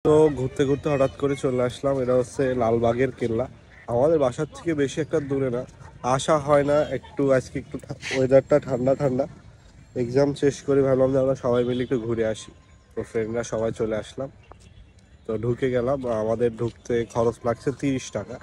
তো ঘুরতে ঘুরতে হঠাৎ করে চলে আসলাম। এটা হচ্ছে লালবাগের কেল্লা। আমাদের বাসার থেকে বেশি একটা দূরে না, আসা হয় না। একটু আজকে একটু ওয়েদারটা ঠান্ডা ঠান্ডা, এক্সাম শেষ করে ভাবলাম যে আমরা সবাই মিলে একটু ঘুরে আসি। তো ফ্রেন্ডরা সবাই চলে আসলাম, তো ঢুকে গেলাম। আমাদের ঢুকতে খরচ লাগছে 30 টাকা।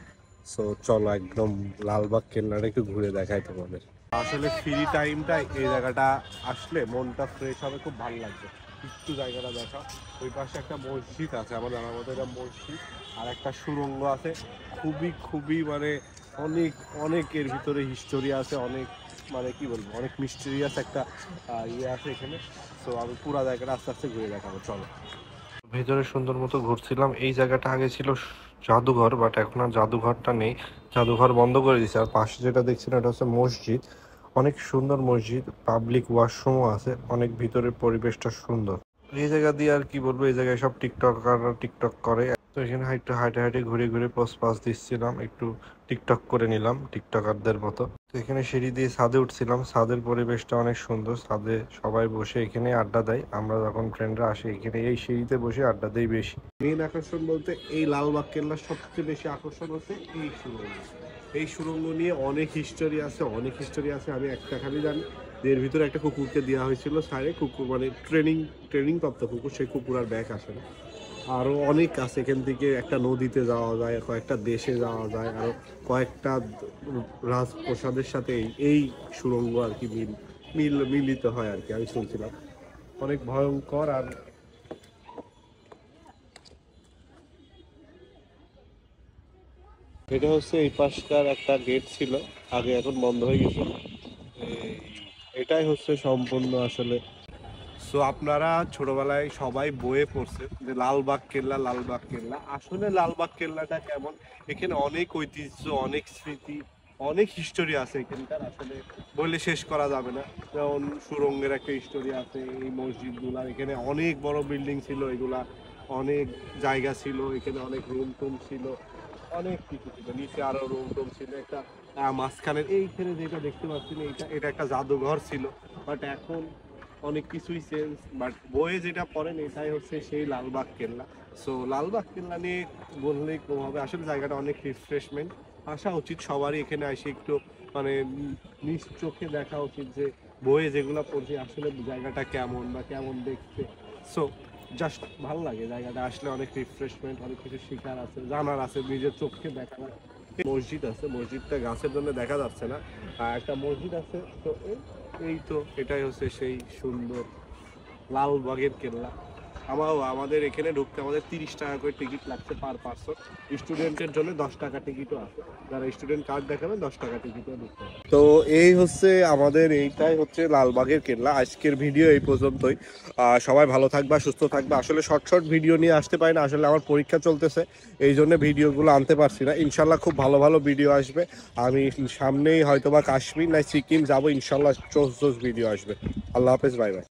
সো চলো একদম লালবাগ কেল্লাটা একটু ঘুরে দেখাই তোমাদের। আসলে ফ্রি টাইমটা এই জায়গাটা আসলে মনটা ফ্রেশ হবে, খুব ভালো লাগবে। একটু জায়গাটা দেখা, ওই পাশে একটা মসজিদ আছে, আমার জানার মতো এটা মসজিদ। আর একটা সুড়ঙ্গ আছে, খুবই খুবই মানে অনেক অনেক এর ভিতরে হিস্টোরি আছে, অনেক মানে কি বলবো, অনেক মিস্টেরিয়াস একটা ইয়ে আছে এখানে। তো আমি পুরো জায়গাটা আস্তে আস্তে ঘুরে দেখাবো, চলো। ভেতরে সুন্দর মতো ঘুরছিলাম। এই জায়গাটা আগে ছিল জাদুঘর, বাট এখন আর জাদুঘরটা নেই, জাদুঘর বন্ধ করে দিয়েছে। আর পাশে যেটা দেখছি না, এটা হচ্ছে মসজিদ, অনেক সুন্দর মসজিদ, পাবলিক ওয়াশরুমও আছে, অনেক ভিতরের পরিবেশটা সুন্দর। এই জায়গা দিয়ে আর কি বলবো, এই জায়গায় সব টিকটকাররা টিকটক করে। তো এখানে একটু হাইটে হাইটে ঘুরে ঘুরে পোস্ট পাস দিচ্ছিলাম, একটু টিকটক করে নিলাম টিকটকারদের মতো। তো এখানে সিঁড়ি দিয়ে ছাদে উঠছিলাম, ছাদের পরিবেশটা অনেক সুন্দর। ছাদে সবাই বসে এখানে আড্ডা দেয়, আমরা যখন ফ্রেন্ডরা আসি এখানে এই সিঁড়িতে বসে আড্ডা দেই বেশি। মেন আকর্ষণ বলতে এই লালবাগ কেল্লার সবচেয়ে বেশি আকর্ষণ হচ্ছে এই সুড়ঙ্গ। এই সুড়ঙ্গ নিয়ে অনেক হিস্টোরি আছে, অনেক হিস্টোরি আছে। আমি একটা খালি জানি, এর ভিতরে একটা কুকুরকে দেওয়া হয়েছিল সাইডে, কুকুর মানে ট্রেনিং প্রাপ্ত কুকুর, সেই কুকুর আর ব্যাক আসে না। আরও অনেক আছে, এখান থেকে একটা নদীতে যাওয়া যায়, কয়েকটা দেশে যাওয়া যায়, আরও কয়েকটা রাজপ্রসাদের সাথে এই সুড়ঙ্গ আর কি মিলিত হয় আর কি, আমি শুনছিলাম। অনেক ভয়ঙ্কর। আর এটা হচ্ছে এই পাশকার একটা গেট ছিল আগে, এখন বন্ধ হয়ে গেছে। এটাই হচ্ছে সম্পূর্ণ আসলে। সো আপনারা ছোটবেলায় সবাই বইয়ে পড়ছেন যে লালবাগ কেল্লা, লালবাগ কেল্লা। আসলে লালবাগ কেল্লাটা কেমন, এখানে অনেক ঐতিহ্য, অনেক স্মৃতি, অনেক হিস্টোরি আছে এখানকার, আসলে বললে শেষ করা যাবে না। যেমন সুরঙ্গের একটা হিস্টোরি আছে, এই মসজিদগুলা, এখানে অনেক বড় বিল্ডিং ছিল, এগুলা অনেক জায়গা ছিল, এখানে অনেক রুম টুম ছিল, অনেক কিছু ছিল, নিচে আরো রুম টুম ছিল। একটা মাঝখানের এইখানে যেটা দেখতে পাচ্ছেন, এটা একটা জাদুঘর ছিল। বাট এখন অনেক কিছুই চেঞ্জ, বাট বইয়ে যেটা পড়েন এটাই হচ্ছে সেই লালবাগ কেল্লা। সো লালবাগ কেল্লা নিয়ে বললেই কম হবে, আসলে জায়গাটা অনেক রিফ্রেশমেন্ট। আসা উচিত সবারই এখানে এসে একটু মানে নিজ চোখে দেখা উচিত যে বইয়ে যেগুলো পড়ছি আসলে জায়গাটা কেমন বা কেমন দেখতে। সো জাস্ট ভালো লাগে জায়গাটা আসলে, অনেক রিফ্রেশমেন্ট, অনেক কিছু শেখার আছে, জানার আছে, নিজের চোখে দেখার। মসজিদ আছে, মসজিদটা গাছের জন্য দেখা যাচ্ছে না, আর একটা মসজিদ আছে। তো এই তো এটাই হচ্ছে সেই সুন্দর লালবাগের কেল্লা। আমাদের এখানে ঢুকতে আমাদের 30 টাকা করে টিকিট লাগছে পার পার্সন। স্টুডেন্টের জন্য 10 টাকা টিকিটও আছে, যারা স্টুডেন্ট কার্ড দেখাবে 10 টাকা টিকিটও ঢুকতে হবে। তো এই হচ্ছে আমাদের, এইটাই হচ্ছে লালবাগের কেল্লা। আজকের ভিডিও এই পর্যন্তই। সবাই ভালো থাকবা, সুস্থ থাকবা। আসলে শর্ট শর্ট ভিডিও নিয়ে আসতে পারি না, আসলে আমার পরীক্ষা চলতেছে, এই জন্য ভিডিওগুলো আনতে পারছি না। ইনশাল্লাহ খুব ভালো ভালো ভিডিও আসবে। আমি সামনেই হয়তোবা কাশ্মীর না সিকিম যাবো, ইনশাল্লাহ জোস জোস ভিডিও আসবে। আল্লাহ হাফেজ, বাই বাই।